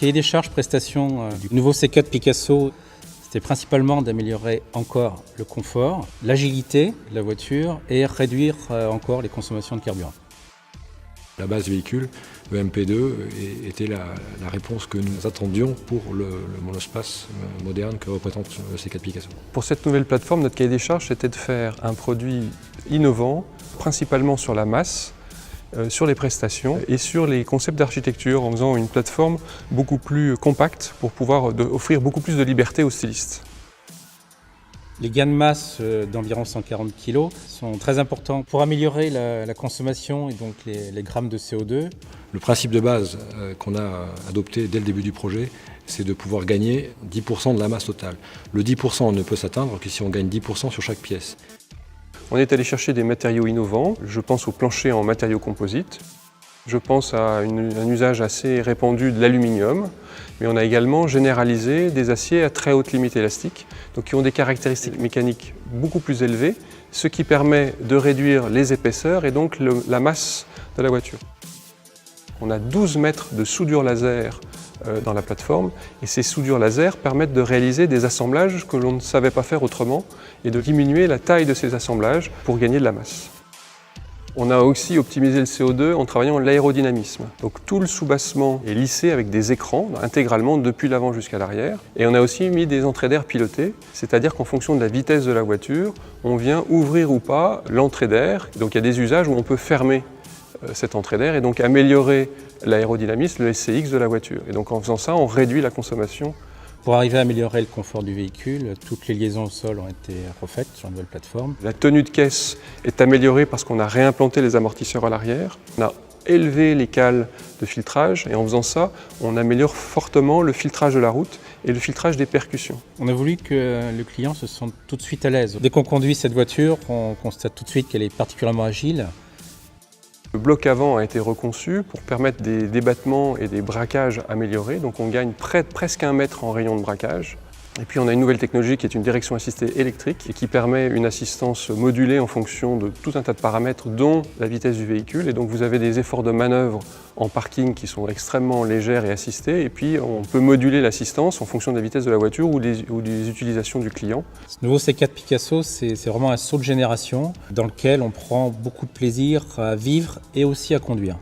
cahier des charges prestation du nouveau C4 Picasso, c'était principalement d'améliorer encore le confort, l'agilité de la voiture et réduire encore les consommations de carburant. La base véhicule, le MP2, était la réponse que nous attendions pour le monospace moderne que représente le C4 Picasso. Pour cette nouvelle plateforme, notre cahier des charges, c'était de faire un produit innovant, principalement sur la masse, sur les prestations et sur les concepts d'architecture, en faisant une plateforme beaucoup plus compacte pour pouvoir offrir beaucoup plus de liberté aux stylistes. Les gains de masse d'environ 140 kg sont très importants pour améliorer la consommation et donc les grammes de CO2. Le principe de base qu'on a adopté dès le début du projet, c'est de pouvoir gagner 10% de la masse totale. Le 10% ne peut s'atteindre que si on gagne 10% sur chaque pièce. On est allé chercher des matériaux innovants. Je pense au plancher en matériaux composites. Je pense à un usage assez répandu de l'aluminium, mais on a également généralisé des aciers à très haute limite élastique, donc qui ont des caractéristiques mécaniques beaucoup plus élevées, ce qui permet de réduire les épaisseurs et donc la masse de la voiture. On a 12 mètres de soudure laser dans la plateforme et ces soudures laser permettent de réaliser des assemblages que l'on ne savait pas faire autrement et de diminuer la taille de ces assemblages pour gagner de la masse. On a aussi optimisé le CO2 en travaillant l'aérodynamisme. Donc tout le soubassement est lissé avec des écrans intégralement depuis l'avant jusqu'à l'arrière. Et on a aussi mis des entrées d'air pilotées, c'est-à-dire qu'en fonction de la vitesse de la voiture, on vient ouvrir ou pas l'entrée d'air. Donc il y a des usages où on peut fermer cette entrée d'air et donc améliorer l'aérodynamisme, le SCX de la voiture. Et donc en faisant ça, on réduit la consommation. Pour arriver à améliorer le confort du véhicule, toutes les liaisons au sol ont été refaites sur la nouvelle plateforme. La tenue de caisse est améliorée parce qu'on a réimplanté les amortisseurs à l'arrière. On a élevé les cales de filtrage et en faisant ça, on améliore fortement le filtrage de la route et le filtrage des percussions. On a voulu que le client se sente tout de suite à l'aise. Dès qu'on conduit cette voiture, on constate tout de suite qu'elle est particulièrement agile. Le bloc avant a été reconçu pour permettre des débattements et des braquages améliorés, donc on gagne presque 1 mètre en rayon de braquage. Et puis on a une nouvelle technologie qui est une direction assistée électrique et qui permet une assistance modulée en fonction de tout un tas de paramètres dont la vitesse du véhicule. Et donc vous avez des efforts de manœuvre en parking qui sont extrêmement légers et assistés. Et puis on peut moduler l'assistance en fonction de la vitesse de la voiture ou des utilisations du client. Ce nouveau C4 Picasso, c'est vraiment un saut de génération dans lequel on prend beaucoup de plaisir à vivre et aussi à conduire.